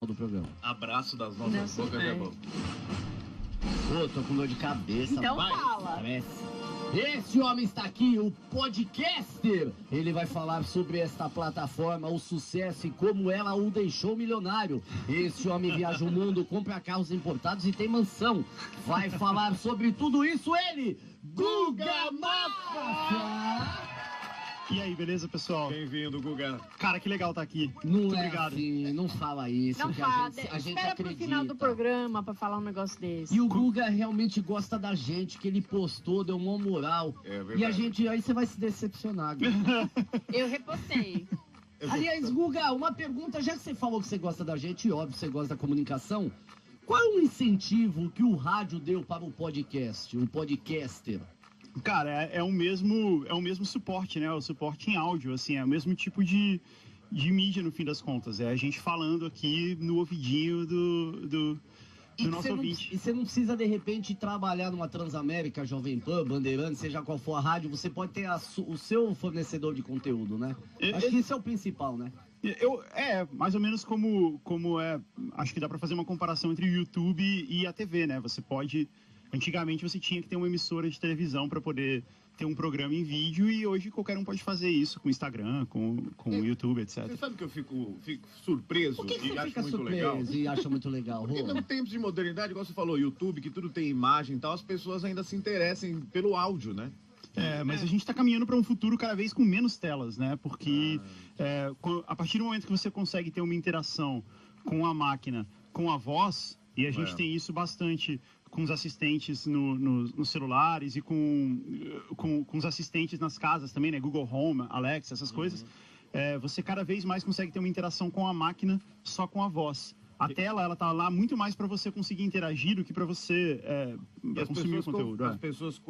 do programa. Abraço das nossas bocas é bom. Pô, tô com dor de cabeça. Então vai. fala. Parece. Esse homem está aqui, o podcaster. Ele vai falar sobre esta plataforma, o sucesso e como ela o deixou milionário. Esse homem viaja o mundo, compra carros importados e tem mansão. Vai falar sobre tudo isso ele, Guga Mafra. E aí, beleza, pessoal? Bem-vindo, Guga. Cara, que legal estar aqui. Não Muito é obrigado. Assim, não fala isso, Não que fala, a gente espera acredita. pro final do programa pra falar um negócio desse. E o Guga realmente gosta da gente, que ele postou, deu uma moral. É verdade. E a gente, aí você vai se decepcionar, Guga. Eu repostei. Aliás, Guga, uma pergunta, já que você falou que você gosta da gente, e óbvio, você gosta da comunicação, qual é o incentivo que o rádio deu para o podcast, o podcaster? Cara, é o mesmo suporte, né? O suporte em áudio, assim, é o mesmo tipo de mídia, no fim das contas. É a gente falando aqui no ouvidinho do nosso ouvinte. E você não precisa, de repente, trabalhar numa Transamérica, Jovem Pan, Bandeirantes, seja qual for a rádio, você pode ter o seu fornecedor de conteúdo, né? Acho que isso é o principal, né? Mais ou menos como é, acho que dá pra fazer uma comparação entre o YouTube e a TV, né? Você pode... Antigamente você tinha que ter uma emissora de televisão para poder ter um programa em vídeo e hoje qualquer um pode fazer isso com Instagram, com o YouTube, etc. Você sabe que eu fico surpreso Por que e você acho fica muito legal? surpreso e acha muito legal, Porque Rô? no tempos de modernidade, igual você falou, YouTube, que tudo tem imagem e tal, as pessoas ainda se interessem pelo áudio, né? Mas a gente está caminhando para um futuro cada vez com menos telas, né? Porque a partir do momento que você consegue ter uma interação com a máquina, com a voz, e a gente tem isso bastante com os assistentes nos celulares e com os assistentes nas casas também, né? Google Home, Alexa, essas coisas. Você cada vez mais consegue ter uma interação com a máquina só com a voz. A tela, ela tá lá muito mais para você conseguir interagir do que para você consumir o conteúdo. As pessoas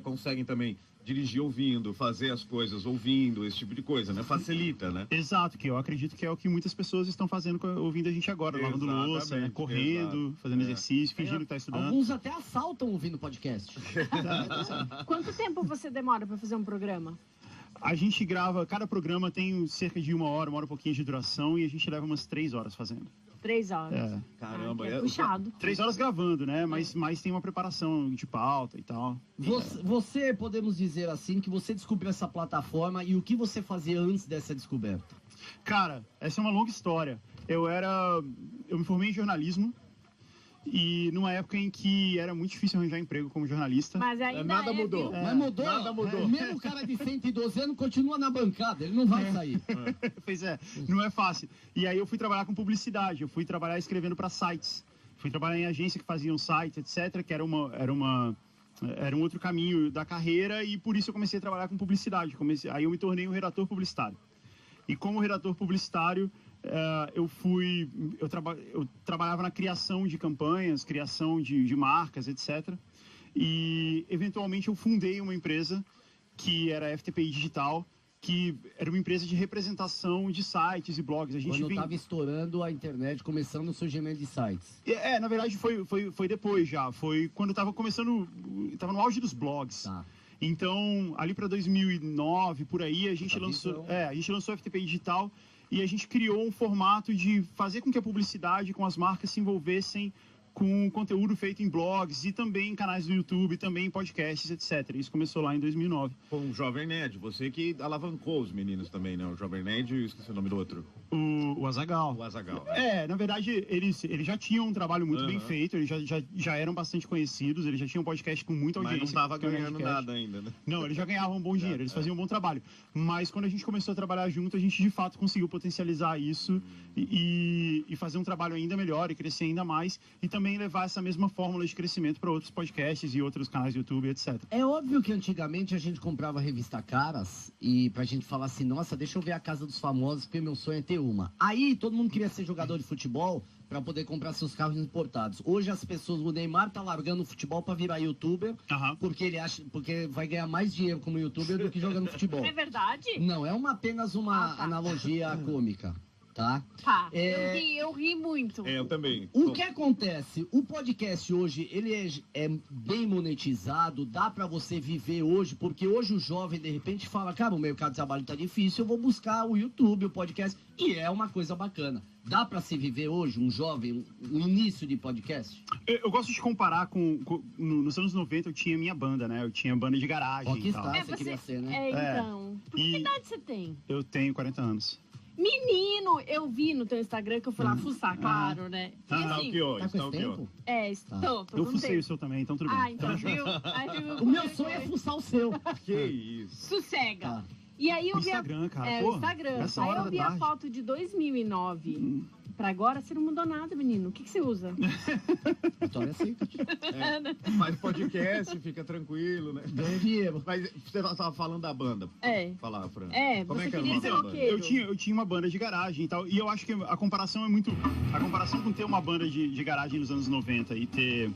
conseguem também dirigir ouvindo, fazer as coisas ouvindo, esse tipo de coisa, né? Facilita, né? Exato, que eu acredito que é o que muitas pessoas estão fazendo ouvindo a gente agora, lavando louça, né? Correndo, fazendo exercício, fingindo que tá estudando. Alguns até assaltam ouvindo podcast. Quanto tempo você demora pra fazer um programa? A gente grava, cada programa tem cerca de uma hora e pouquinho de duração e a gente leva umas 3 horas fazendo. 3 horas. Caramba, é puxado. 3 horas gravando, né? Mas tem uma preparação de pauta e tal. Você, podemos dizer assim, que você descobriu essa plataforma e o que você fazia antes dessa descoberta? Cara, essa é uma longa história. Eu me formei em jornalismo e numa época em que era muito difícil arranjar emprego como jornalista. Mas ainda Nada mudou. viu? Mas mudou. Nada mudou. Mesmo o cara de 112 anos continua na bancada, ele não vai sair. Pois é, não é fácil. E aí eu fui trabalhar com publicidade, eu fui trabalhar escrevendo para sites. Fui trabalhar em agência que faziam sites, etc., que era um outro caminho da carreira e por isso eu comecei a trabalhar com publicidade. Aí eu me tornei um redator publicitário. E como redator publicitário, eu trabalhava na criação de campanhas, criação de marcas, etc. E, eventualmente, eu fundei uma empresa que era a FTPI Digital, que era uma empresa de representação de sites e blogs. Quando estava estourando a internet, começando o surgimento de sites. Na verdade, foi depois já. Foi quando eu estava começando, estava no auge dos blogs. Tá. Então, ali para 2009, por aí, a gente lançou a FTPI Digital e a gente criou um formato de fazer com que a publicidade, com as marcas se envolvessem com conteúdo feito em blogs e também em canais do YouTube, também em podcasts, etc. Isso começou lá em 2009. Com o Jovem Nerd, você que alavancou os meninos também, né? O Jovem Nerd, eu esqueci o nome do outro. O Azaghal. O Azaghal. Na verdade, eles já tinham um trabalho muito bem feito, eles já eram bastante conhecidos, eles já tinham um podcast com muita audiência. Mas não estava ganhando nada ainda, né? Não, eles já ganhavam um bom dinheiro, eles faziam um bom trabalho. Mas quando a gente começou a trabalhar junto, a gente de fato conseguiu potencializar isso e fazer um trabalho ainda melhor e crescer ainda mais e também levar essa mesma fórmula de crescimento para outros podcasts e outros canais do YouTube, etc. É óbvio que antigamente a gente comprava revista Caras e pra gente falar assim, nossa, deixa eu ver a Casa dos Famosos, porque meu sonho é ter uma. Aí todo mundo queria ser jogador de futebol pra poder comprar seus carros importados. Hoje as pessoas, o Neymar tá largando o futebol pra virar youtuber, porque vai ganhar mais dinheiro como youtuber do que jogando futebol. É verdade? Não, é apenas uma analogia cômica. tá? Tá. É. Eu ri muito. Eu também. O que acontece? O podcast hoje, ele é bem monetizado, dá pra você viver hoje, porque hoje o jovem, de repente, fala, cara, o mercado de trabalho tá difícil, eu vou buscar o YouTube, o podcast, e é uma coisa bacana. Dá pra se viver hoje, um jovem, um início de podcast? Eu gosto de comparar nos anos 90 eu tinha minha banda, né? Eu tinha banda de garagem e tal. Rockstar, você queria ser, né? Então. Que idade você tem? Eu tenho 40 anos. Menino, eu vi no teu Instagram que eu fui lá fuçar, claro, né? E assim, Stalkeou, Tá com esse stalkeou. tempo? estou, tô Eu com fucei tempo. o seu também, então tudo bem. Ah, então, Tamo junto. viu? Aí, viu? O meu sonho é fuçar o seu. Que isso. Sossega. Tá. E aí eu O vi Instagram, cara, o pô, Instagram. essa Aí hora eu da vi a tarde. foto de 2009. Pra agora você não mudou nada, menino. O que você usa? Vitória Secret. Faz podcast, fica tranquilo, né? Ganha dinheiro. Mas você tava falando da banda. É. Falar, Fran. Como é você que era o queria nome ser da o banda? quê? Eu tinha uma banda de garagem e tal, e eu acho que a comparação é muito... A comparação com ter uma banda de garagem nos anos 90 e ter...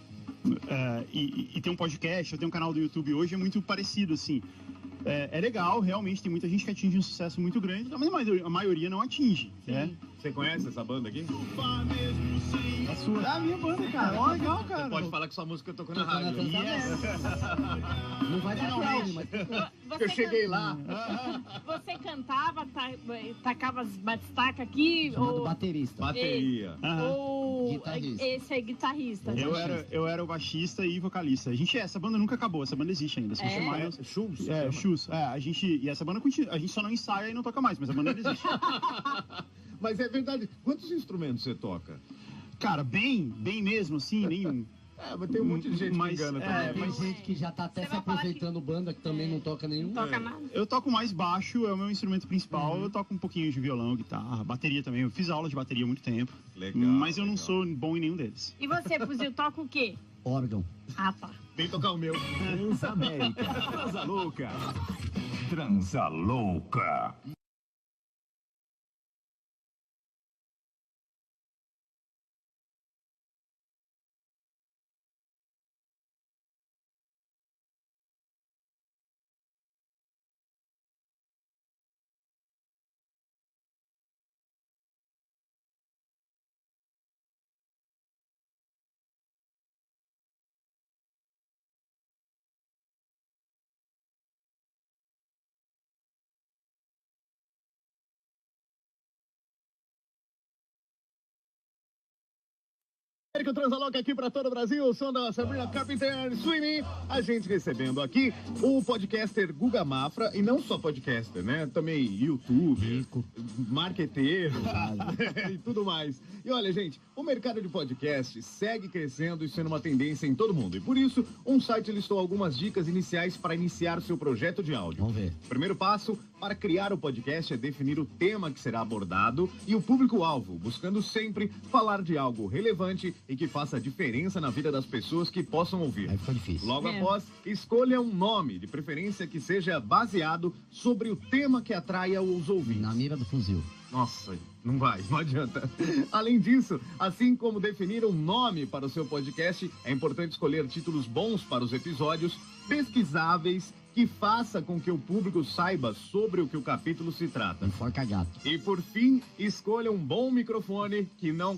e ter um podcast, ou ter um canal do YouTube hoje é muito parecido, assim. É legal, realmente, tem muita gente que atinge um sucesso muito grande, mas a maioria não atinge, né? Você conhece essa banda aqui? A sua... Ah, minha banda, cara. Ó, legal, cara. Você pode falar que sua música tocou na Tocou na rádio. Transamérica. Não vai dar brownie, mas... Porque eu cheguei lá. Você cantava, tacava as batistaca aqui, Chamado ou... baterista. Bateria. ou Guitarrista. esse é guitarrista. né? Eu era o baixista e vocalista. Essa banda nunca acabou, essa banda existe ainda. Se É? chamar... Schultz? Shoes. E essa banda continua. A gente só não ensaia e não toca mais, mas a banda ainda existe. Mas é verdade. Quantos instrumentos você toca? Cara, bem mesmo, assim, nenhum. Mas tem um monte de gente que Mas, engana também. Mas gente que já tá até Você se vai falar aposentando banda, que também não toca nenhum. Não toca nada. Eu toco mais baixo, é o meu instrumento principal. Eu toco um pouquinho de violão, guitarra, bateria também. Eu fiz aula de bateria há muito tempo. Legal, Mas eu não legal. sou bom em nenhum deles. E você, Fuzil, toca o quê? Órgão. Ah, tá. Vem tocar o meu. Transamérica. Transa louca. Transa louca. Érico Transalog aqui para todo o Brasil, o som da Sabrina Carpenter Swimming. A gente recebendo aqui o podcaster Guga Mafra, e não só podcaster, né? Também youtuber, marqueteiro e tudo mais. E olha, gente, o mercado de podcast segue crescendo e sendo uma tendência em todo mundo. E por isso, um site listou algumas dicas iniciais para iniciar seu projeto de áudio. Vamos ver. O primeiro passo para criar o podcast é definir o tema que será abordado e o público-alvo, buscando sempre falar de algo relevante e que faça diferença na vida das pessoas que possam ouvir. Aí ficou difícil. Logo É. após, escolha um nome, de preferência que seja baseado sobre o tema que atraia os ouvintes. Na mira do fuzil. Nossa, não vai, não adianta. Além disso, assim como definir um nome para o seu podcast, é importante escolher títulos bons para os episódios, pesquisáveis, que faça com que o público saiba sobre o que o capítulo se trata. Enforca gato. E por fim, escolha um bom microfone que não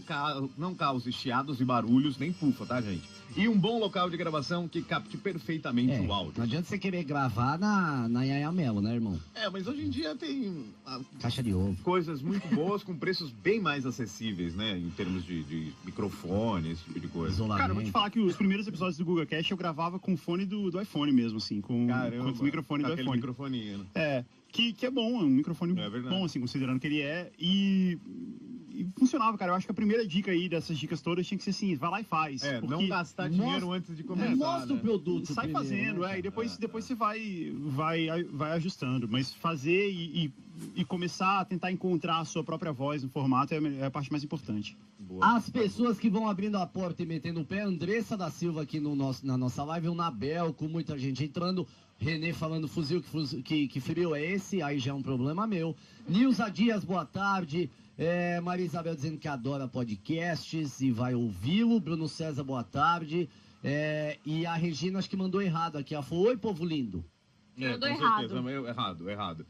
cause chiados e barulhos, nem pufa, tá, gente? E um bom local de gravação que capte perfeitamente o Não áudio. adianta você querer gravar na Yaya Melo, né, irmão? Mas hoje em dia tem Caixa de ovo. coisas muito boas com preços bem mais acessíveis, né? Em termos de microfone, esse tipo de coisa. Isolamento. Cara, eu vou te falar que os primeiros episódios do GugaCast eu gravava com fone do iPhone mesmo, assim, com o microfone do aquele iPhone. microfoninho, né? Que é bom, é um microfone É verdade. bom, assim, considerando que ele é. E funcionava, cara. Eu acho que a primeira dica aí dessas dicas todas tinha que ser assim, vai lá e faz. Não porque gastar dinheiro antes de começar. Mostra né? o produto sai primeiro, fazendo, né, e cara? depois você vai ajustando. Mas fazer e começar a tentar encontrar a sua própria voz no formato é a parte mais importante. Boa. As pessoas que vão abrindo a porta e metendo o pé, Andressa da Silva aqui na nossa live, o Nabel, com muita gente entrando, Renê falando fuzil, que frio é esse, aí já é um problema meu. Nilza Dias, boa tarde. Maria Isabel dizendo que adora podcasts e vai ouvi-lo. Bruno César, boa tarde. E a Regina acho que mandou errado aqui, ela falou, oi povo lindo. Mandou com errado. certeza, errado.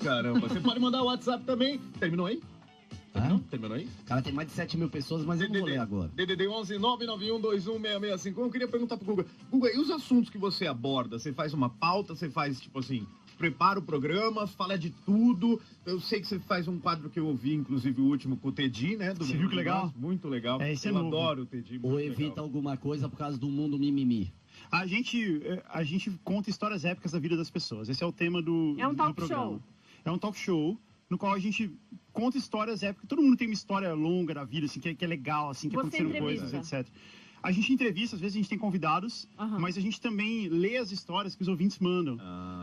Caramba, você pode mandar o WhatsApp também. Terminou aí? Não? Terminou aí? Cara, tem mais de 7 mil pessoas, mas eu não vou ler agora. DDD 11 991216651. Eu queria perguntar pro Guga. Guga, e os assuntos que você aborda? Você faz uma pauta, você faz, tipo assim, prepara o programa, fala de tudo. Eu sei que você faz um quadro que eu ouvi, inclusive o último com o Tedi, né? Você viu que legal? Muito legal. Esse é eu novo. adoro o Tedi. Ou evita alguma coisa por causa do mundo mimimi. A gente conta histórias épicas da vida das pessoas. Esse é o tema do É um talk programa. show. É um talk show no qual a gente conta histórias épicas. Todo mundo tem uma história longa da vida, assim, que é legal, assim, que Você aconteceram entrevista. coisas, etc. A gente entrevista, às vezes a gente tem convidados, Aham. mas a gente também lê as histórias que os ouvintes mandam.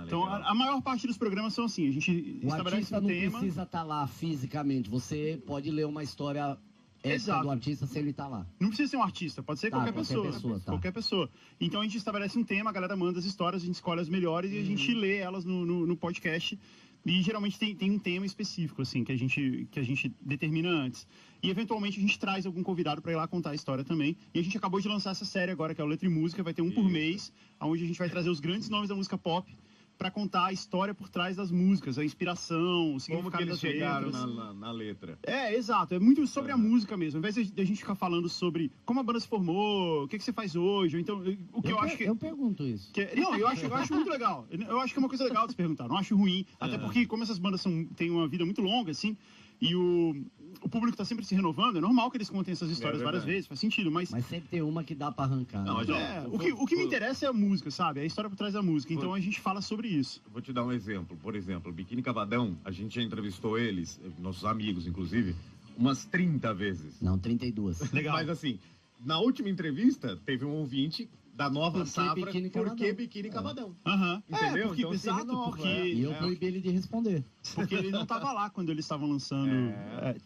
Então, legal. a maior parte dos programas são assim, a gente O estabelece artista um não tema... precisa estar lá fisicamente. Você pode ler uma história épica Exato. do artista sem ele estar lá. Não precisa ser um artista, pode ser Tá, qualquer qualquer pessoa. pessoa, tá. Qualquer pessoa. Então a gente estabelece um tema, a galera manda as histórias, a gente escolhe as melhores e a gente lê elas no podcast. E geralmente tem um tema específico, assim, que a gente determina antes. E eventualmente a gente traz algum convidado para ir lá contar a história também. E a gente acabou de lançar essa série agora, que é o Letra e Música, vai ter um por mês, onde a gente vai trazer os grandes nomes da música pop para contar a história por trás das músicas, a inspiração, o Como significado que eles das chegaram letras. na letra? É, exato. É muito sobre a música mesmo. Ao invés de a gente ficar falando sobre como a banda se formou, o que você faz hoje, ou então, o que eu acho que... Eu pergunto isso. Não, eu acho muito legal. Eu acho que é uma coisa legal de se perguntar. Não acho ruim. Até porque, como essas bandas têm uma vida muito longa, assim, e o público está sempre se renovando, é normal que eles contem essas histórias várias vezes, faz sentido, mas sempre tem uma que dá pra arrancar. Não, né? mas, o que me interessa é a música, sabe? É a história por trás da música. Então a gente fala sobre isso. Vou te dar um exemplo. Por exemplo, Biquíni Cavadão, a gente já entrevistou eles, nossos amigos, inclusive, umas 30 vezes. Não, 32. Legal. Mas assim, na última entrevista, teve um ouvinte da nova Por que safra, Biquíni Por que Cavadão? Biquíni Cavadão? Aham. Entendeu? Porque, Então, se exato, renova, porque, E eu proibi ele de responder. porque ele não estava lá quando eles estavam lançando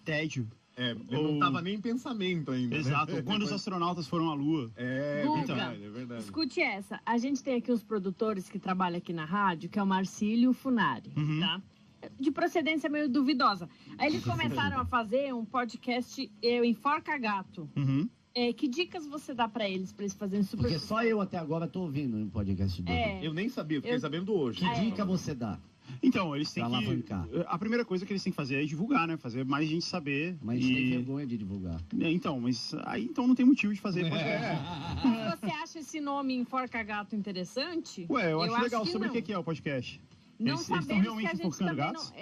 Tédio. ele não tava nem em pensamento ainda. Exato. Né? Quando os astronautas foram à Lua. É Guga, verdade, é verdade. Escute essa. A gente tem aqui os produtores que trabalham aqui na rádio, que é o Marcílio e o Funari, tá? De procedência meio duvidosa. Aí eles começaram a fazer um podcast Enforca Gato. Uhum. Que dicas você dá pra eles fazerem super Porque só eu até agora tô ouvindo no podcast do É. Eu nem sabia, fiquei sabendo hoje. Que dica você dá? Então, eles têm Pra que... alavancar. A primeira coisa que eles têm que fazer é divulgar, né? Fazer mais gente saber. Mas a gente tem vergonha de divulgar. Então, mas aí então não tem motivo de fazer podcast. Você acha esse nome Enforca Gato interessante? Ué, eu acho legal. que Sobre não. o que é o podcast? Não Eles estão sabemos realmente que a gente enforcando também gatos?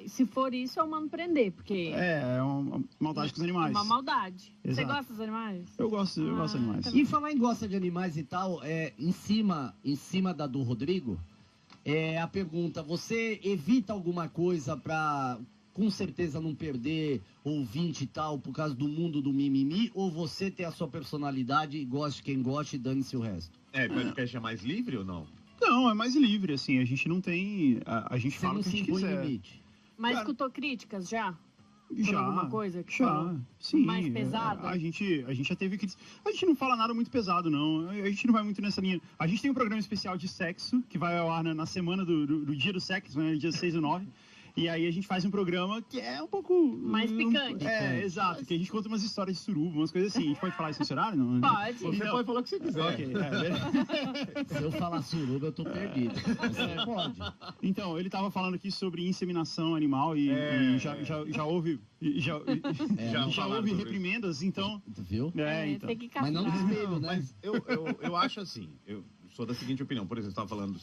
não... se for isso, eu mando prender, porque É uma maldade com os animais. uma maldade. Você Exato. gosta dos animais? Eu gosto de animais. E falar em gosta de animais e tal, em cima da do Rodrigo, a pergunta, você evita alguma coisa pra com certeza não perder ouvinte e tal por causa do mundo do mimimi, ou você tem a sua personalidade e gosta de quem gosta e dane-se o resto? Podcast é mais livre ou não? Não, é mais livre, assim. A gente não tem... A gente Você fala não o que a se gente impõe quiser. limite. Mas Cara, escutou críticas já? Já. alguma coisa que já. falou Sim. mais pesada? A gente já teve críticas. A gente não fala nada muito pesado, não. A gente não vai muito nessa linha. A gente tem um programa especial de sexo, que vai ao ar na semana do dia do sexo, né? Dia 6 e 9. E aí a gente faz um programa que é um pouco... Mais picante. Exato. Que a gente conta umas histórias de suruba, umas coisas assim. A gente pode falar isso nesse horário? Não? Pode. Você pode falar o que você quiser. Ok. Se eu falar suruba, eu tô perdido. Você pode. Então, ele estava falando aqui sobre inseminação animal e já houve... Já falaram houve sobre reprimendas, então... Viu? Então. Tem que Mas não no castrar. espelho, né? Mas eu acho assim, eu sou da seguinte opinião. Por exemplo, você estava falando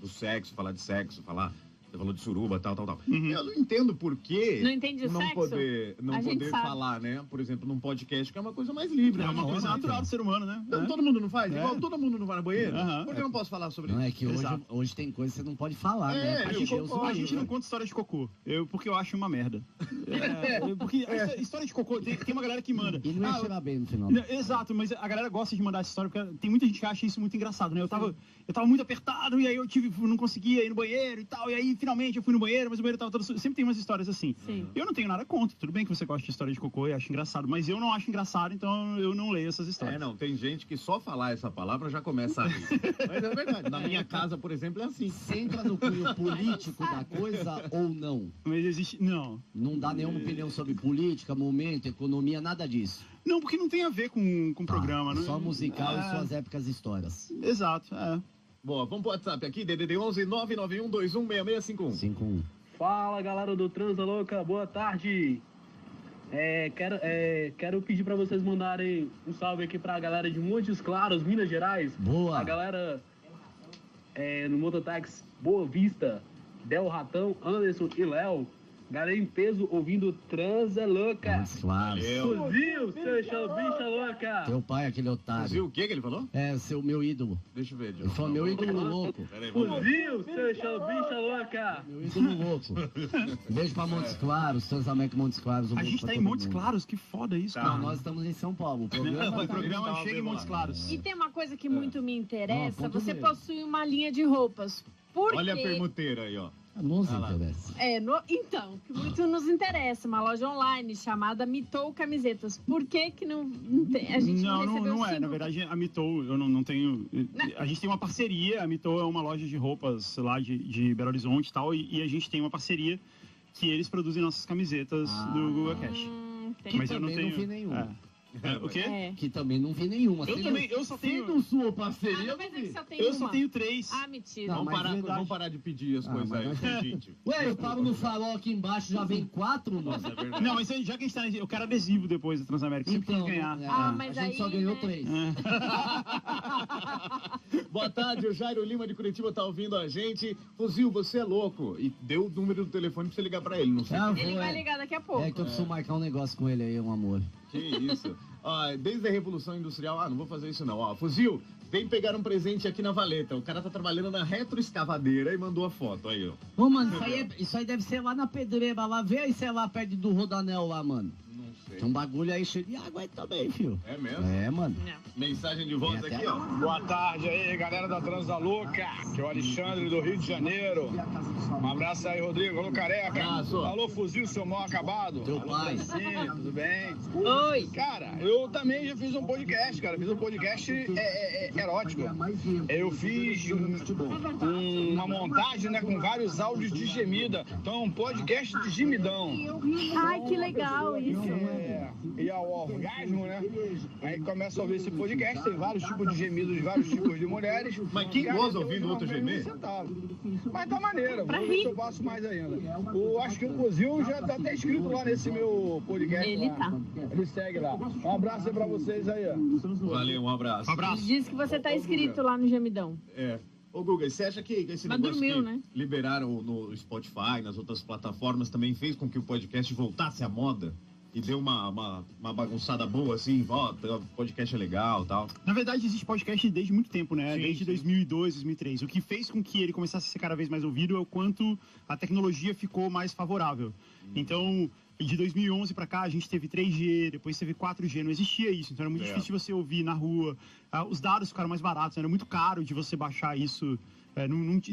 do sexo, falar de sexo, você falou de suruba, tal. Uhum. Eu não entendo por que Não entende o não sexo? poder A gente poder sabe. falar, né? Por exemplo, num podcast que é uma coisa mais livre. É né? uma coisa natural do ser humano, né? Então É. todo mundo não faz? É. Igual todo mundo não vai na banheira? Aham. Por que eu não posso falar sobre Não, isso? é que Exato. hoje tem coisa que você não pode falar, né? É, Pra eu encher os concordo. A gente não ouvidos. conta história de cocô, porque eu acho uma merda. Porque essa história de cocô, tem uma galera que manda. E não ia Ah, cheirar bem no final. Exato, mas a galera gosta de mandar essa história, porque tem muita gente que acha isso muito engraçado, né? Eu tava muito apertado, e aí não conseguia ir no banheiro e tal, e aí finalmente eu fui no banheiro, mas o banheiro tava todo... Sempre tem umas histórias assim. Sim. Eu não tenho nada contra, tudo bem que você gosta de história de cocô e acha engraçado, mas eu não acho engraçado, então eu não leio essas histórias. Não, tem gente que só falar essa palavra já começa a rir. Mas é verdade. Na minha casa, por exemplo, é assim. Você entra no cunho político da coisa ou não? Mas existe... Não. Não dá nenhuma opinião sobre política, momento, economia, nada disso. Não, porque não tem a ver com o programa, né? Só musical e suas épicas histórias. Exato, Boa, vamos pro WhatsApp aqui, DDD 11 991216651. 5-1. Fala galera do Transa Louca, boa tarde. Quero pedir pra vocês mandarem um salve aqui pra galera de Montes Claros, Minas Gerais. Boa. A galera no Mototáxi Boa Vista, Del Ratão, Anderson e Léo. Galera em peso ouvindo Transa Louca. Montes Claros. Fuzil, seu bicha louca. Teu pai, aquele otário. Viu o que ele falou? É, meu ídolo. Deixa eu ver, Ele falou meu ídolo louco. Peraí, vamos ver. Fuzil, seu bicha louca. Meu ídolo louco. Beijo pra Montes Claros, Transamérica Montes Claros. Um A beijo gente pra tá em todo Montes mundo. Claros, que foda isso, Não, cara. nós estamos em São Paulo. O O programa programa chega em Montes Claros. E tem uma coisa que muito me interessa, Não, ponto você mesmo. possui uma linha de roupas. Por Olha a quê? permuteira aí, ó. Nos Ah lá. interessa. Então, que muito nos interessa, uma loja online chamada Mitou Camisetas. Por que que não tem? A gente não recebeu Não é. cinco- Na verdade, a Mitou, eu não tenho. A gente tem uma parceria. A Mitou é uma loja de roupas lá de Belo Horizonte e tal. E a gente tem uma parceria que eles produzem nossas camisetas do Google Cash. Entendi. Mas eu não também tenho. não vi nenhuma. O quê? É. Que também não vi nenhuma. Eu também, eu só tenho. Sendo sua Ah, parceria, não eu vai não dizer que vi. só tem Eu uma. só tenho 3. Ah, mentira. Não, mas verdade. Vamos parar de pedir as coisas aí, mas- gente. Ué, eu paro no farol aqui embaixo, já vem 4, mano. É verdade. Não, isso aí, já que a gente tá. Eu quero adesivo depois da Transamérica. Sempre Então, quis ganhar. mas a gente só aí, ganhou né? 3. Boa tarde, o Jairo Lima de Curitiba tá ouvindo a gente. Fuzil, você é louco. E deu o número do telefone pra você ligar pra ele, não sei. Ele vai ligar daqui a pouco. É que eu preciso marcar um negócio com ele aí, um amor. Que isso. Ó, desde a Revolução Industrial... não vou fazer isso não. Ó, Fuzil, vem pegar um presente aqui na Valeta. O cara tá trabalhando na retroescavadeira e mandou a foto. Aí, ó. Ô, mano, isso aí deve ser lá na pedreira, lá. Vê aí se é lá perto do Rodanel lá, mano. Não sei. Tem um bagulho aí cheio de água aí também, filho. É mesmo? É, mano. Mensagem de voz Tem aqui, até ó. Boa tarde aí, galera da Transa Louca, que é o Alexandre do Rio de Janeiro. Um abraço aí, Rodrigo. Alô, Careca. Abraço. Alô, Fuzil, seu mal acabado. Teu pai. Sim, tudo bem? Oi. Cara, eu também já fiz um podcast, cara. Fiz um podcast erótico. Eu fiz uma montagem, né, com vários áudios de gemida. Então, é um podcast de gemidão. Ai, que legal isso. E ao orgasmo, né? Aí começa a ouvir esse podcast, tem vários tipos de gemidos de vários tipos de mulheres. Mas quem Cara, goza eu ouvindo tenho outro uma gemer? centavo. Mas tá maneiro, Pra vou ver rir. se eu faço mais ainda. Acho que o Fuzil já tá até inscrito lá nesse meu podcast. Ele lá. tá. Ele segue lá. Um abraço aí pra vocês aí, ó. Valeu, um abraço. Um abraço. Diz que você tá inscrito lá no Gemidão. É. Ô, Guga, você acha que esse Mas negócio dormiu, que né? liberaram no Spotify, nas outras plataformas, também fez com que o podcast voltasse à moda? E deu uma bagunçada boa, assim, ó, o podcast é legal e tal. Na verdade, existe podcast desde muito tempo, né? Sim, Desde sim. 2002, 2003. O que fez com que ele começasse a ser cada vez mais ouvido é o quanto a tecnologia ficou mais favorável. Então, de 2011 pra cá, a gente teve 3G, depois teve 4G, não existia isso. Então, era muito É. difícil de você ouvir na rua. Os dados ficaram mais baratos, era muito caro de você baixar isso.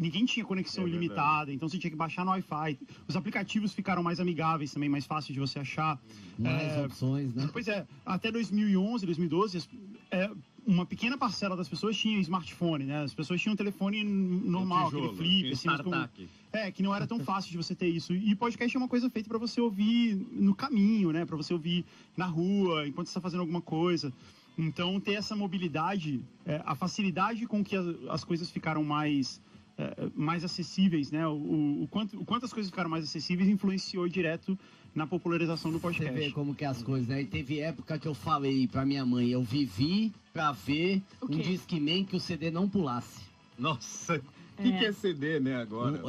Ninguém tinha conexão É verdade. ilimitada, então você tinha que baixar no Wi-Fi. Os aplicativos ficaram mais amigáveis também, mais fáceis de você achar. Mais opções, né? Pois é, até 2011, 2012, uma pequena parcela das pessoas tinha smartphone, né? As pessoas tinham um telefone normal, Tijolo, aquele flip, assim, mas startup. que não era tão fácil de você ter isso. E podcast é uma coisa feita para você ouvir no caminho, né? Para você ouvir na rua, enquanto você está fazendo alguma coisa. Então, ter essa mobilidade, a facilidade com que as coisas ficaram mais acessíveis, né? O quanto as coisas ficaram mais acessíveis influenciou direto na popularização do Você podcast. vê como que é as coisas, né? E teve época que eu falei pra minha mãe, eu vivi pra ver O um quê? Discman que o CD não pulasse. Nossa, o que é CD, né, agora?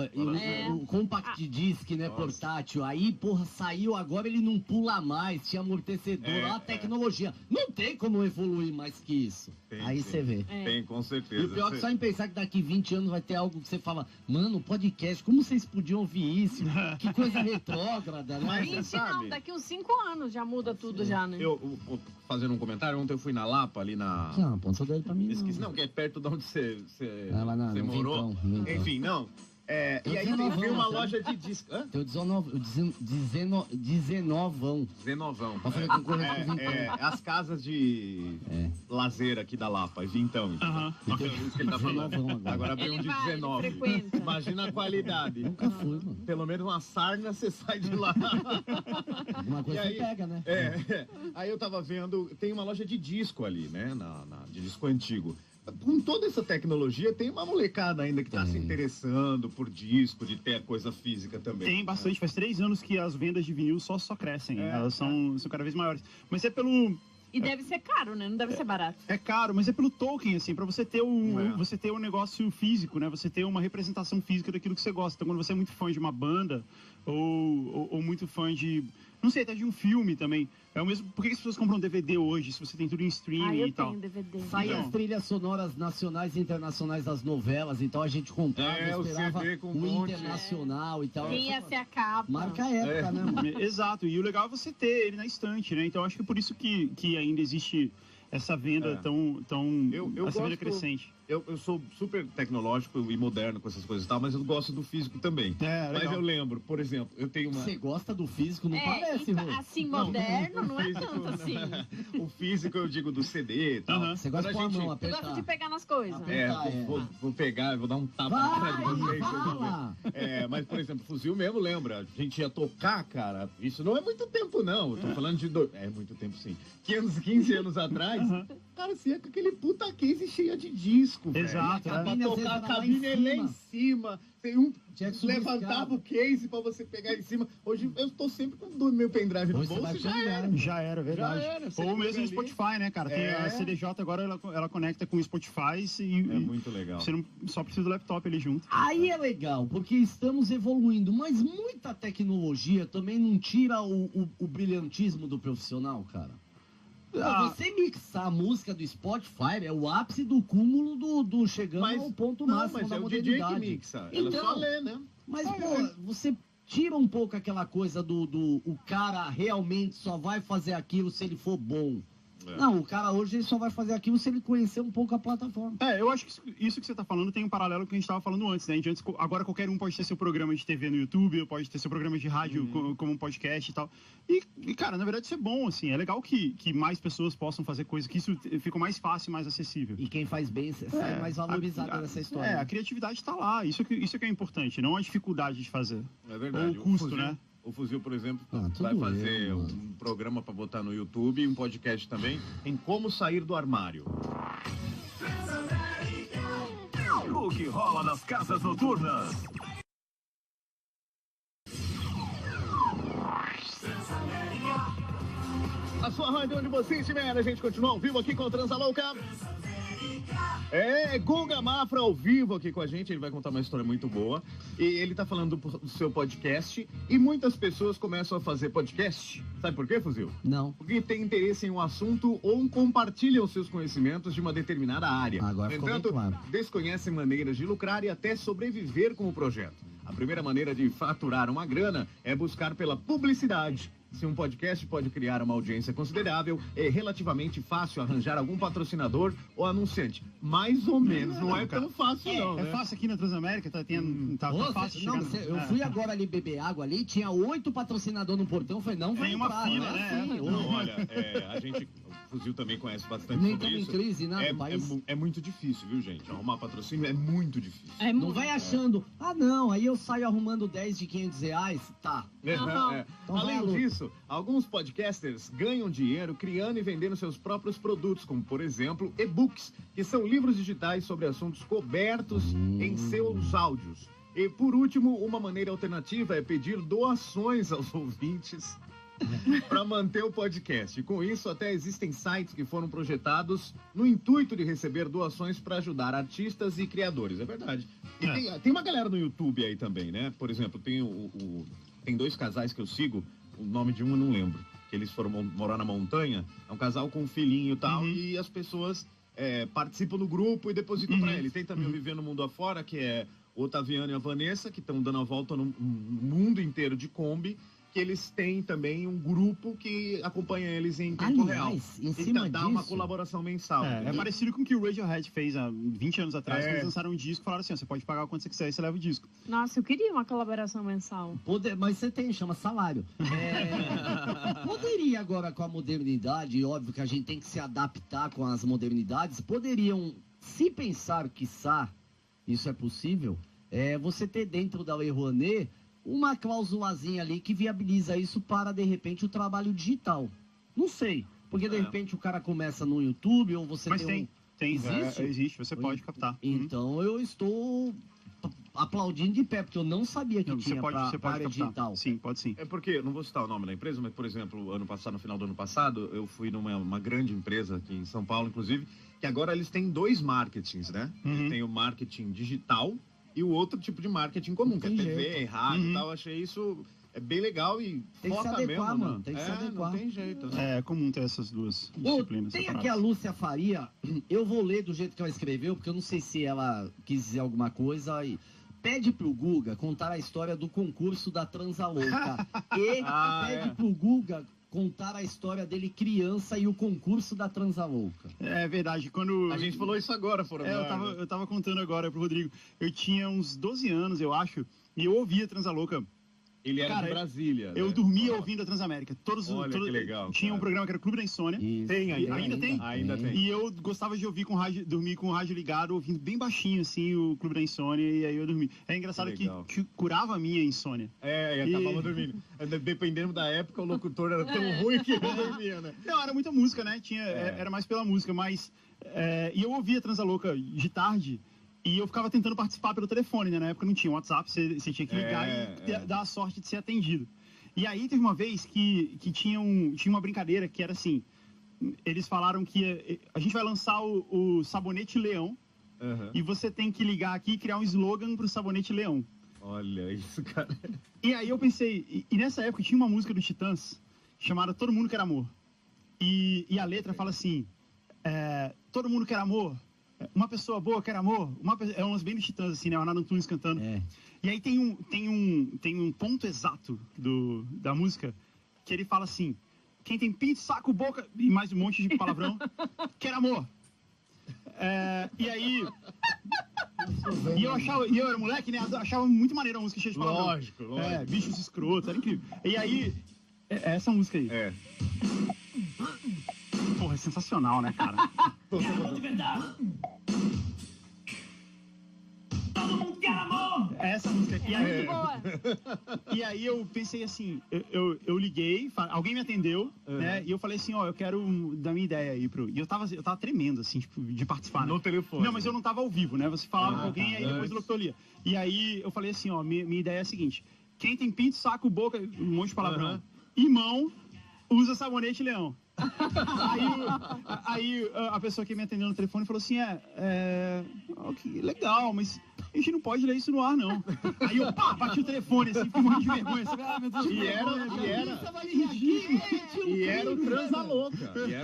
O compact disc, né, Nossa. portátil. Aí, porra, saiu, agora ele não pula mais, tinha amortecedor, a tecnologia. Não tem como evoluir mais que isso. Tem, Aí tem. você vê. Tem, com certeza. E o pior é que só em pensar que daqui 20 anos vai ter algo que você fala, mano, podcast, como vocês podiam ouvir isso? Que coisa retrógrada, né? Mas- 20 sabe? não, daqui uns 5 anos já muda tudo já, né? Fazendo um comentário, ontem eu fui na Lapa, ali na... Não, aponta o dedo pra mim. Esqueci, não, que é perto de onde você Ah, lá você no morou. Vintão, no Vintão. Enfim, não. E aí Dezenovão, tem uma sabe? loja de disco. Hã? Tem o 19. Zenovão. Pra fazer concorrência com o Vintão. As casas de lazer aqui da Lapa, Vintão. Aham. Então, é isso que ele tá falando. 19 agora. Agora abriu um Ele de vai, ele 19. frequenta. Imagina a qualidade. Nunca fui, mano. Pelo menos uma sarna você sai de lá. Alguma coisa E aí- você pega, né? Aí eu tava vendo, tem uma loja de disco ali, né? De disco antigo. com toda essa tecnologia, tem uma molecada ainda que tá se interessando por disco, de ter a coisa física também. Tem bastante, faz 3 anos que as vendas de vinil só crescem, elas são cada vez maiores. Mas é pelo... E deve ser caro, né? Não deve ser barato. É caro, mas é pelo token, assim, pra você ter você ter um negócio físico, né? Você ter uma representação física daquilo que você gosta. Então, quando você é muito fã de uma banda, ou muito fã de... Não sei, até de um filme também. É o mesmo... Por que as pessoas compram DVD hoje, se você tem tudo em streaming eu e tal? tenho DVD. Sai as trilhas sonoras nacionais e internacionais das novelas, então a gente comprava, o esperava CD com um o monte. internacional e tal. Quem ia ser a capa? Marca a época, né? Exato, e o legal é você ter ele na estante, né? Então acho que é por isso que ainda existe essa venda tão essa venda crescente. Eu sou super tecnológico e moderno com essas coisas e tal, mas eu gosto do físico também. Mas legal. eu lembro, por exemplo, eu tenho uma... Você gosta do físico, não parece, então, Rô? assim, moderno, não é tanto assim. O físico eu digo do CD e tal. Você gosta de pôr a mão, Eu apertar. gosto de pegar nas coisas. Vou pegar, vou dar um tapa na cara de vocês. Fala! Mas, por exemplo, fuzil mesmo, lembra? A gente ia tocar, cara, isso não é muito tempo, não. Eu tô falando de... É muito tempo, sim. 15 anos atrás, cara, você ia com aquele puta case cheio de disco, velho. Exato, Pra cabine, às vezes, tocar a era lá cabine em lá em cima. Tem um Tinha que subir levantava escada. o case pra você pegar em cima. Hoje eu tô sempre com o meu pendrive no Hoje você bolso vai e já pegar, era. né? Já era, verdade. Já era, você Ou liga mesmo no ali. Spotify, né, cara? Tem a CDJ agora, ela conecta com o Spotify e É muito legal. você não só precisa do laptop ali junto. Aí é legal, porque estamos evoluindo, mas muita tecnologia também não tira o brilhantismo do profissional, cara. Pô, você mixar a música do Spotify é o ápice do cúmulo do chegando ao ponto máximo mas da é o DJ que modernidade. mixa. Ela Então, só lê, né? Mas, pô, você tira um pouco aquela coisa do o cara realmente só vai fazer aquilo se ele for bom. Não, o cara hoje ele só vai fazer aquilo se ele conhecer um pouco a plataforma. Eu acho que isso que você tá falando tem um paralelo com o que a gente tava falando antes, né? Agora qualquer um pode ter seu programa de TV no YouTube, pode ter seu programa de rádio como um podcast e tal. E, cara, na verdade isso é bom, assim. É legal que mais pessoas possam fazer coisas, que isso fica mais fácil, mais acessível. E quem faz bem sai mais valorizado nessa história. A criatividade tá lá. Isso que é importante, não a dificuldade de fazer. É verdade. Ou o custo, né? O Fuzil, por exemplo, tudo vai fazer eu, um programa para botar no YouTube e um podcast também em como sair do armário. O que rola nas casas noturnas? A sua rádio onde você estiver, a gente continua ao vivo aqui com o Transa Louca. Guga Mafra ao vivo aqui com a gente, ele vai contar uma história muito boa. E ele tá falando do seu podcast e muitas pessoas começam a fazer podcast. Sabe por quê, Fuzil? Não. Porque tem interesse em um assunto ou compartilham seus conhecimentos de uma determinada área. Agora No ficou bem entanto, claro. desconhecem maneiras de lucrar e até sobreviver com o projeto. A primeira maneira de faturar uma grana é buscar pela publicidade. Se um podcast pode criar uma audiência considerável, é relativamente fácil arranjar algum patrocinador ou anunciante. Mais ou menos, não é tão fácil não, É né? fácil aqui na Transamérica, tá Nossa, fácil não, chegar. eu fui agora ali beber água ali, tinha 8 patrocinadores no portão, eu falei, não vai Tem uma entrar, fila, não é né? assim, Não, ô. olha, a gente, o Fuzil também conhece bastante Nem sobre estamos em isso. crise, nada, o país. É muito difícil, viu, gente? Arrumar patrocínio é muito difícil. É Não muito. vai achando, não, aí eu saio arrumando 10 de R$500, tá. Aham. Então vai à Além luta. disso, alguns podcasters ganham dinheiro criando e vendendo seus próprios produtos, como, por exemplo, e-books, que são livros digitais sobre assuntos cobertos em seus áudios. E, por último, uma maneira alternativa é pedir doações aos ouvintes para manter o podcast. Com isso, até existem sites que foram projetados no intuito de receber doações para ajudar artistas e criadores. É verdade. E tem uma galera no YouTube aí também, né? Por exemplo, tem 2 casais que eu sigo, o nome de um eu não lembro, que eles foram morar na montanha, é um casal com um filhinho e tal, e as pessoas participam do grupo e depositam para eles. Tem também o Vivendo Mundo Afora, que é o Otaviano e a Vanessa, que estão dando a volta no mundo inteiro de Kombi, que eles têm também um grupo que acompanha eles em tempo real. Aliás, em E cima dá uma disso- colaboração mensal. É entendeu? parecido com o que o Radiohead fez há 20 anos atrás, É. quando eles lançaram um disco e falaram assim, ó, você pode pagar quanto você quiser e você leva o disco. Nossa, eu queria uma colaboração mensal. Mas você tem, chama salário. Poderia agora com a modernidade, e óbvio que a gente tem que se adaptar com as modernidades, poderiam, se pensar quiçá, isso é possível, você ter dentro da Lei Rouanet uma cláusulazinha ali que viabiliza isso para, de repente, o trabalho digital. Não sei, porque de repente o cara começa no YouTube ou você Mas tem Tem, Existe? existe, você pode captar. Então eu estou aplaudindo de pé, porque eu não sabia que Não, tinha pra área captar. digital. Sim, pode sim. É porque, não vou citar o nome da empresa, mas, por exemplo, no final do ano passado, eu fui numa uma grande empresa aqui em São Paulo, inclusive, que agora eles têm 2 marketings, né? Eles têm o marketing digital e o outro tipo de marketing comum, que é Tem TV, jeito. rádio e tal. Eu achei isso bem legal e Tem que se foca adequar, mesmo, mano, tem que se adequar. Não tem jeito, né? É comum ter essas duas Ô, disciplinas tem aqui separadas. a Lúcia Faria, eu vou ler do jeito que ela escreveu, porque eu não sei se ela quis dizer alguma coisa. E pede pro Guga contar a história do concurso da Transalouca. E pede pro Guga contar a história dele criança e o concurso da Transalouca. É verdade, quando... A gente falou isso agora, fora do ar, né? eu tava contando agora pro Rodrigo. Eu tinha uns 12 anos, eu acho, e eu ouvia Transalouca. Ele era Cara, de Brasília. Eu né? dormia ouvindo a Transamérica. Olha que legal, Tinha um cara. programa que era o Clube da Insônia. Isso. Tem ainda. Ainda tem? Ainda tem. E eu gostava de ouvir dormir com o rádio ligado, ouvindo bem baixinho, assim, o Clube da Insônia, e aí eu dormi. É engraçado que curava a minha insônia. Eu acabava dormindo. Dependendo da época, o locutor era tão ruim que eu dormia, né? Não, era muita música, né? Era mais pela música, mas... e eu ouvia Transalouca de tarde, e eu ficava tentando participar pelo telefone, né? Na época não tinha WhatsApp, você tinha que ligar e dar a sorte de ser atendido. E aí teve uma vez que tinha uma brincadeira que era assim, eles falaram que a gente vai lançar o Sabonete Leão, e você tem que ligar aqui e criar um slogan pro Sabonete Leão. Olha isso, cara. E aí eu pensei, e nessa época tinha uma música do Titãs chamada Todo Mundo Quer Amor. E a letra fala assim, todo mundo quer amor, uma pessoa boa quer amor, é umas bem do Titãs, assim, né? O Arnaldo Antunes cantando. E aí tem um ponto exato da música que ele fala assim, quem tem pinto, saco, boca e mais um monte de palavrão, quer amor. E aí... E eu era moleque, né? Achava muito maneiro a música cheia de palavrão. Lógico. Bichos escrotos, era incrível. E aí, essa música aí. Porra, é sensacional, né, cara? Todo mundo quer amor! É essa música aqui. Muito boa. E aí eu pensei assim, eu liguei, alguém me atendeu, né? E eu falei assim, eu quero dar minha ideia aí pro... E eu tava tremendo, assim, tipo, de participar. No né? telefone. Não, mas eu não tava ao vivo, né? Você falava com alguém, aí depois o locutor lia. E aí eu falei assim, minha ideia é a seguinte, quem tem pinto, saco, boca, um monte de palavrão, e mão, usa Sabonete Leão. Aí a pessoa que me atendeu no telefone falou assim, que legal, mas a gente não pode ler isso no ar, não. Aí eu, bati o telefone, assim, fiquei morrendo de vergonha. Meu Deus, E era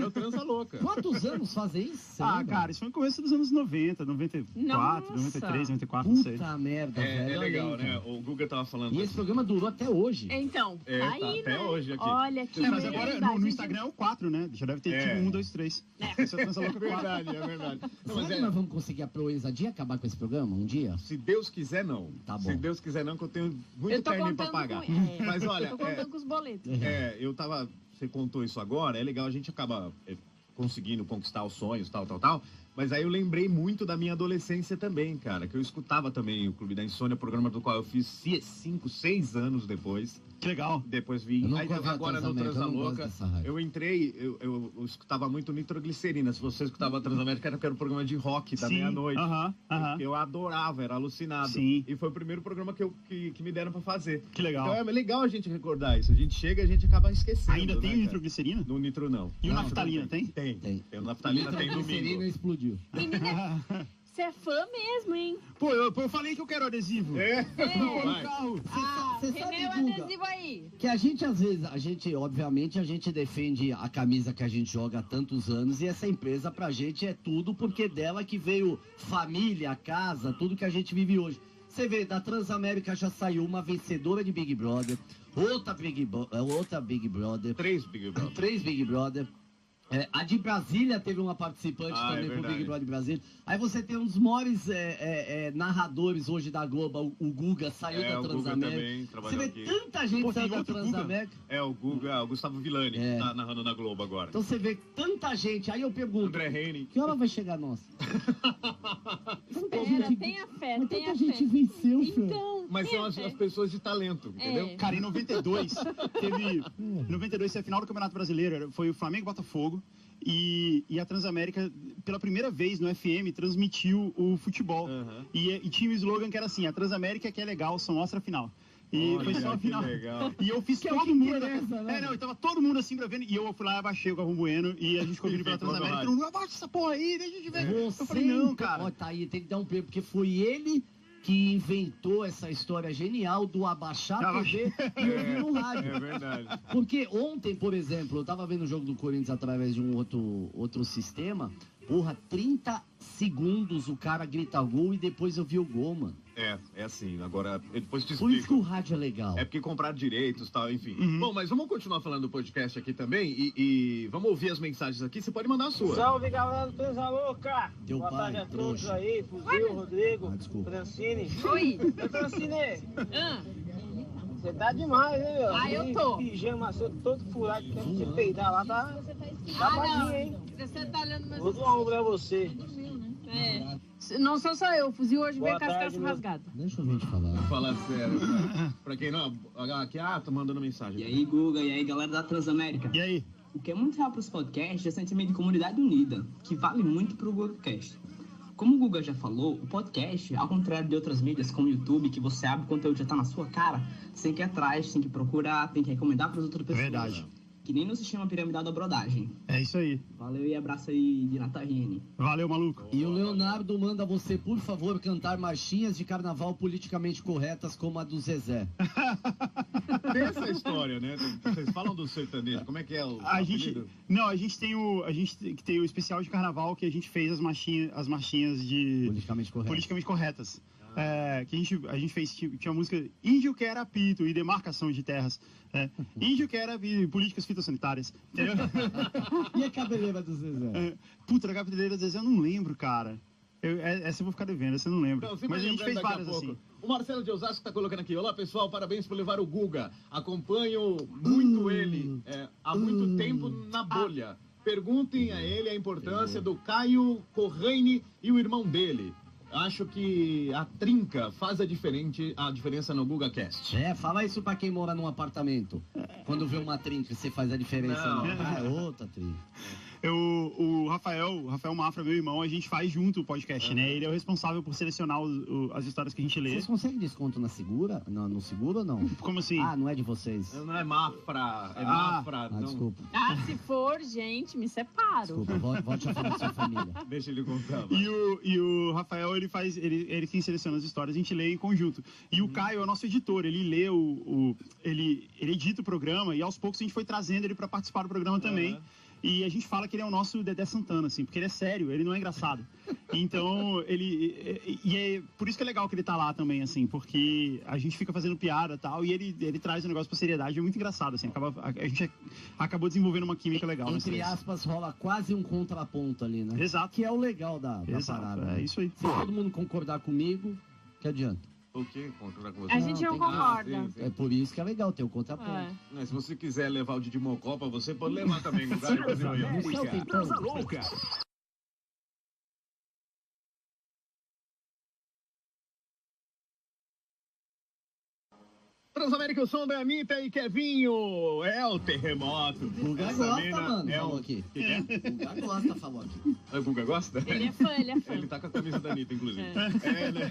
o Transalouca. Quantos anos fazem isso? Você lembra? cara, isso foi no começo dos anos 90, 94, 93, 94, não sei. Puta merda, velho. É legal, olha aí, né? O Guga tava falando. E esse programa durou até hoje. Então, tá aí, até né? hoje aqui. Olha que Mas agora no Instagram é o 4, né? Já deve ter tipo 1, 2, 3. Esse é o Transalouca 4. É verdade. Não, Será que nós vamos conseguir a proeza de acabar com esse programa um dia? Se Deus quiser, não. Tá bom. Se Deus quiser, não, que eu tenho Eu muito tô carninho pra contando pagar. com... Mas olha, tô contando com os boletos. eu tava... Você contou isso agora, é legal, a gente acaba conseguindo conquistar os sonhos, tal. Mas aí eu lembrei muito da minha adolescência também, cara, que eu escutava também o Clube da Insônia, programa do qual eu fiz 5, 6 anos depois. Que legal. Depois vim. Eu não Aí gosto da agora no Transamérica, eu não gosto Transalouca, dessa rádio. eu entrei, eu escutava muito Nitroglicerina. Se você escutava a Transamérica, era o programa de rock da meia-noite. Eu adorava, era alucinado. Sim. E foi o primeiro programa que me deram pra fazer. Que legal. Então é legal a gente recordar isso. A gente chega e a gente acaba esquecendo. Ainda tem né, cara? nitroglicerina? No Nitro não. E o Não, naftalina, tem? Tem. O naftalina tem Nitroglicerina domingo. explodiu. Menina, você é fã mesmo, hein? Pô, eu falei que eu quero adesivo. No Vai. carro. Você sabe, Renê, o Guga, adesivo aí. que a gente, às vezes, obviamente, a gente defende a camisa que a gente joga há tantos anos e essa empresa pra gente é tudo porque dela que veio família, casa, tudo que a gente vive hoje. Você vê, da Transamérica já saiu uma vencedora de Big Brother, outra Big Brother, 3 Big Brother. 3 Big Brother. A de Brasília teve uma participante também pro verdade. Big Brother Brasília. Aí você tem um dos maiores narradores hoje da Globo, o Guga, saiu da O Guga Transamérica. também Você trabalhou vê aqui. tanta gente Pô, saindo tem da outro Guga? Transamérica. O Guga, o Gustavo Villani, que tá narrando na Globo agora. Então você vê tanta gente. Aí eu pergunto, André Reine. que hora vai chegar a nossa? Espera, tenha fé, Mas tenha tanta gente fé. venceu, filho. Então, Mas são as pessoas de talento, entendeu? Cara, em 92 teve... 92 foi a final do Campeonato Brasileiro, foi o Flamengo e Botafogo. E a Transamérica, pela primeira vez no FM, transmitiu o futebol. E tinha um slogan que era assim: a Transamérica que é legal, só mostra a final. E Olha, foi só a final. legal. E eu fiz todo mundo. E tava todo mundo assim pra ver. E eu fui lá, abaixei o Galvão Bueno e a gente ficou vindo pela Transamérica. Todo mundo, abaixa essa porra aí, deixa de ver. Eu falei, não, cara. Ó, tá aí, tem que dar um prêmio, porque foi ele que inventou essa história genial do abaixar a TV e ouvir no rádio. É verdade. Porque ontem, por exemplo, eu tava vendo o jogo do Corinthians através de um outro sistema. Porra, 30 segundos o cara grita gol e depois eu vi o gol, mano. É assim, agora eu depois te Por isso que explico. o rádio é legal. É porque comprar direitos e tal, enfim. Bom, mas vamos continuar falando do podcast aqui também e vamos ouvir as mensagens aqui. Você pode mandar a sua. Salve, galera do Transa Louca! Teu Boa pai, tarde a todos trouxa. aí, Fuzil, Rodrigo, desculpa. Francine. Oi. Ô, Francine, Ah, você tá demais, hein, meu? Ah, eu tô. Pijama seu todo furado, quer você peidar lá, tá baixinho, hein? você tá olhando meus... Vou dar um pra você. É. Não sou só eu, o fuzil hoje Boa veio com as tarde, calças meu. rasgadas. Deixa eu vir te falar. Falar sério. Pra quem não. Aqui, tô mandando mensagem. E aí, Guga, e aí, galera da Transamérica. E aí? O que é muito real para os podcasts é o sentimento de comunidade unida, que vale muito para o GugaCast. Como o Guga já falou, o podcast, ao contrário de outras mídias como o YouTube, que você abre o conteúdo já tá na sua cara, você tem que ir atrás, tem que procurar, tem que recomendar para as outras pessoas. Verdade. Que nem no sistema piramidal da brodagem. É isso aí. Valeu e abraço aí de Natarine. Valeu, maluco. E o Leonardo manda você, por favor, cantar marchinhas de carnaval politicamente corretas como a do Zezé. Tem essa história, né? Vocês falam do sertanejo, como é que é o A gente tem o especial de carnaval que a gente fez as marchinhas de Politicamente correto. politicamente corretas. Que a gente fez, tinha a música Índio quer apito e demarcação de terras. Índio quer políticas fitossanitárias. Entendeu? E a cabeleira do Zezé? Puta, da cabeleira do Zezé eu não lembro, cara. Essa eu vou ficar devendo, essa eu não lembro. Então, Mas a gente fez daqui a várias pouco. assim. O Marcelo de Osasco tá colocando aqui. Olá, pessoal, parabéns por levar o Guga. Acompanho muito ele há muito tempo na bolha. Perguntem a ele a importância do Caio Corraine e o irmão dele. Acho que a trinca faz a diferença no GugaCast. Fala isso pra quem mora num apartamento. Quando vê uma trinca, você faz a diferença. Não. É outra trinca. O Rafael Mafra, meu irmão, a gente faz junto o podcast, né? Ele é o responsável por selecionar as histórias que a gente lê. Vocês conseguem desconto na segura? No seguro ou não? Como assim? Ah, não é de vocês. Não é Mafra, é Mafra. Não. Desculpa. Ah, se for, gente, me separo. Desculpa, volte a falar da sua família. Deixa ele contar. E o Rafael, ele quem seleciona as histórias, a gente lê em conjunto. E o Caio é o nosso editor, ele lê ele edita o programa e aos poucos a gente foi trazendo ele para participar do programa também. E a gente fala que ele é o nosso Dedé Santana, assim, porque ele é sério, ele não é engraçado. Então, e é por isso que é legal que ele tá lá também, assim, porque a gente fica fazendo piada e tal, e ele traz o negócio pra seriedade, é muito engraçado, assim, a gente acabou desenvolvendo uma química legal. Entre aspas, rola quase um contraponto ali, né? Exato. Que é o legal da Exato, parada. é né? isso aí. Se todo mundo concordar comigo, que adianta? O quê? Concordar com você? A gente não tem que- concorda. sim, sim. É por isso que é legal ter o contraponto. É. Mas se você quiser levar o Didi Mocó pra você, pode levar também. Guga, depois eu ia. Não sei o que Transa Louca. Transamérica, o som da Anitta e Kevinho. É o terremoto. O Guga Essa gosta, mina mano. É Falou o aqui. que é? O Guga gosta, falou aqui. O Guga gosta? Ele é fã, ele é fã. Ele tá com a camisa da Anitta, inclusive. É. Né?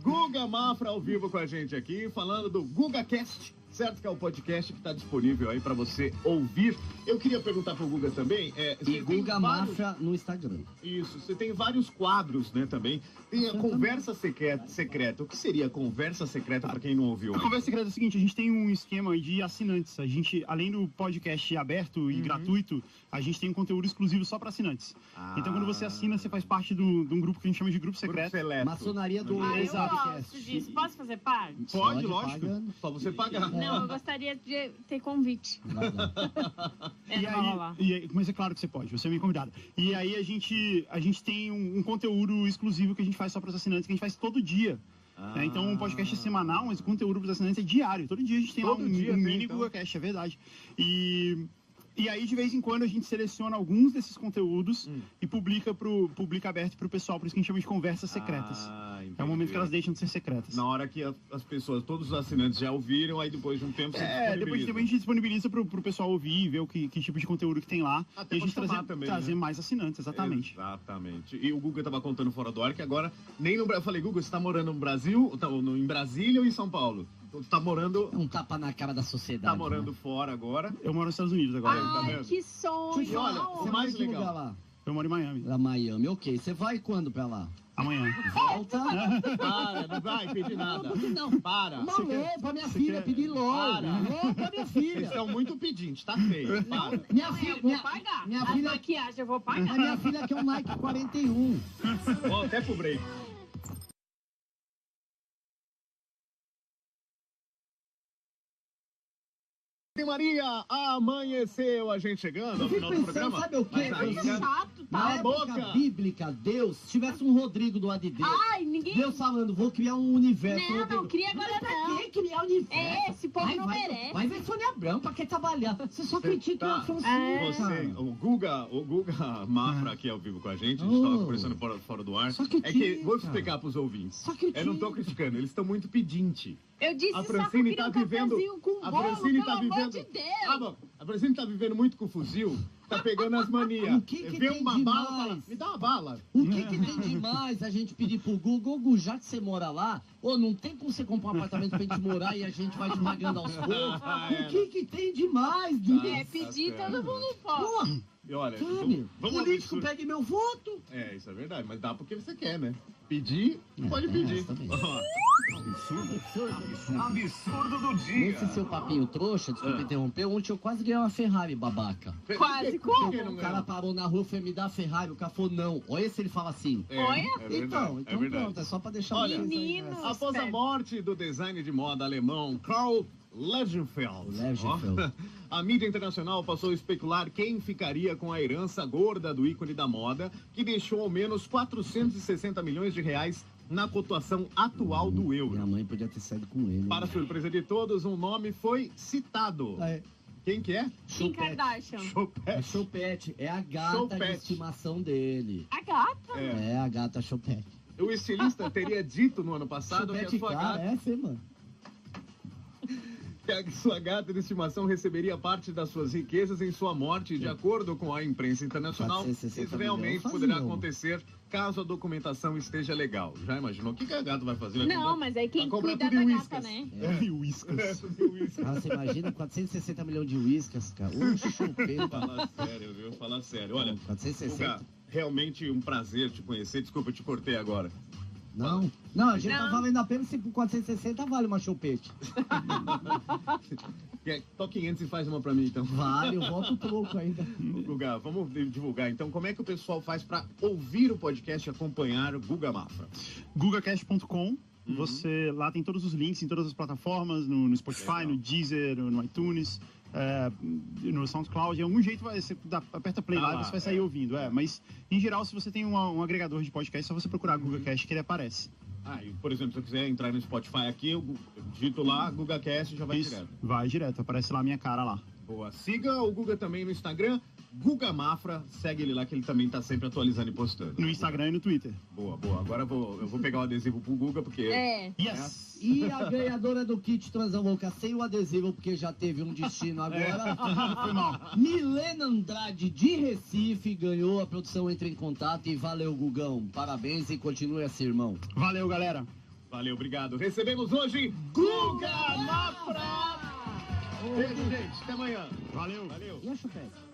Guga Mafra ao vivo com a gente aqui, falando do GugaCast, certo? Que é o podcast que está disponível aí para você ouvir. Eu queria perguntar pro Guga também. E você tem Guga vários- Mafra no Instagram. Isso, você tem vários quadros, né, também. Tem a conversa secreta. O que seria a conversa secreta para quem não ouviu? A conversa secreta é o seguinte, a gente tem um esquema de assinantes. A gente, além do podcast aberto e gratuito, a gente tem um conteúdo exclusivo só para assinantes. Então, quando você assina, você faz parte de um grupo que a gente chama de grupo Grupo secreto. seleto. Maçonaria do Ah, eu Exato gosto disso. Posso fazer parte? Pode, lógico. pagando. Só você pagar. Não, eu gostaria de ter convite. Vai dar. E Não vai rolar. aí, mas é claro que você pode, você é minha convidada. E aí a gente tem um conteúdo exclusivo que a gente faz só para os assinantes, que a gente faz todo dia. né? Então o podcast é semanal, mas o conteúdo para os assinantes é diário. Todo dia a gente tem lá Todo um dia tem, mini então. GugaCast, é verdade. E E aí, de vez em quando, a gente seleciona alguns desses conteúdos e publica aberto pro pessoal, por isso que a gente chama de conversas secretas. É o momento que elas deixam de ser secretas. Na hora que as pessoas, todos os assinantes já ouviram, aí depois de um tempo você depois de tempo a gente disponibiliza pro pessoal ouvir, ver que tipo de conteúdo que tem lá. Até e a gente trazer né? mais assinantes, exatamente. Exatamente. E o Guga tava contando fora do ar que agora, nem no Brasil, eu falei, Guga, você tá morando no Brasil, em Brasília ou em São Paulo? Você tá morando... Um tapa na cara da sociedade. Tá morando fora agora. Eu moro nos Estados Unidos agora. Tá Ai, vendo? que sonho! E olha, o mais legal... Lá? Eu moro em Miami. Lá Miami, ok. Você vai quando pra lá? Amanhã. Volta. Para, não vai pedir nada. Não. Para. Uma LOL pra minha filha, pedir LOL. Para. LOL pra minha filha. Vocês estão muito pedintes, tá feio. Para. Minha filha, Eu vou pagar. minha A filha, maquiagem eu vou a pagar. minha filha quer um Nike 41. Vou até pro break. Maria, amanheceu a gente chegando ao final do programa. Sabe o quê? Mas ainda... Chato, Na tá? época bíblica, Deus, se tivesse um Rodrigo do lado de Deus, Ai, ninguém... Deus falando, vou criar um universo. Não, Rodrigo. não cria agora Pra não. que criar universo? É, esse povo não vai, merece. Vai ver Sônia Abrão, pra que trabalhar? Você só critica tá. a Afonso. Você, o Guga Mafra aqui ao vivo com a gente tava conversando fora do ar. Só critica. É que, vou explicar pros ouvintes. Só critica. Eu não tô criticando, eles estão muito pedintes. Eu disse A só Francine que eu tá queria um vivendo. cafezinho com A bolo, Francine pelo tá amor vivendo. de Deus. Ah, bom, a Francine tá vivendo muito com o fuzil, tá pegando as manias. O que Vê tem uma de bala e mais? fala, me dá uma bala. O que tem de mais a gente pedir pro Google, já que você mora lá, não tem como você comprar um apartamento pra gente morar e a gente vai te pagando aos poucos? O que tem de mais, Deus? É, pedir certo. todo mundo pode. Porra, E olha, sabe? vamos Político, absurdo. pegue meu voto. É, isso é verdade, mas dá porque você quer, né? Pedir, pode pedir. essa também. Ó, Absurdo do dia. Nesse seu papinho trouxa, desculpa interromper, ontem eu quase ganhei uma Ferrari, babaca. Quase, por que como? não O cara ganhou? parou na rua e foi me dar a Ferrari, o cara falou não. Olha se ele fala assim. Olha. É verdade, Então é verdade. pronto, é só pra deixar Olha, vocês aí Menino. nessa. Após a Espera. morte do designer de moda alemão Karl Lagerfeld, Lagerfeld. ó, a mídia internacional passou a especular quem ficaria com a herança gorda do ícone da moda, que deixou ao menos 460 milhões de reais na cotação atual do Minha euro. mãe podia ter saído com ele. Para surpresa de todos, um nome foi citado. É. Quem que é? Kim Kardashian. É Chopet. Choupette, é a gata Choupette. de estimação dele. A gata. É. É a gata Choupette. O estilista teria dito no ano passado que a Choupette, sua cara, gata... é assim, mano. que a sua gata de estimação receberia parte das suas riquezas em sua morte, de acordo com a imprensa internacional. 460 Isso realmente milhões poderá faziam. acontecer caso a documentação esteja legal. Já imaginou? O que a gata vai fazer? Vai Não, comprar- mas aí quem vai comprar cuida tudo da em gata, Whiskas. né? E uíscas. Tudo em Whiskas. Ah, você imagina 460 milhões de uíscas, cara. Um chupeta. Fala sério, viu? Fala sério. Olha, 460. Guga, realmente um prazer te conhecer. Desculpa, eu te cortei agora. Não, a gente tá Não. valendo a pena se por 460 vale uma chupete. Toque antes e faz uma pra mim, então. Vale, eu volto troco ainda. Guga, vamos divulgar. Então, como é que o pessoal faz pra ouvir o podcast e acompanhar o Guga Mafra? GugaCast.com. Você lá tem todos os links em todas as plataformas, no Spotify, Legal. no Deezer, no iTunes, no SoundCloud. De algum jeito você aperta play lá e você vai sair ouvindo. Mas em geral, se você tem um agregador de podcast, é só você procurar GugaCast que ele aparece. Ah, e, por exemplo, se eu quiser entrar no Spotify aqui, eu digito lá, GugaCast, já vai Isso, direto. vai direto, aparece lá a minha cara lá. Boa. Siga o Guga também no Instagram, Guga Mafra. Segue ele lá que ele também tá sempre atualizando e postando. No Instagram e no Twitter. Boa, boa. Agora eu vou pegar o adesivo pro Guga, porque... É. Yes! E a ganhadora do kit Transão Louca sem o adesivo, porque já teve um destino agora. Foi mal. Milena Andrade, de Recife, ganhou. A produção entra em contato e valeu, Gugão. Parabéns e continue assim, irmão. Valeu, galera! Valeu, obrigado. Recebemos hoje Guga Mafra! Beijo, gente. Até amanhã. Valeu! Valeu. E a chupete?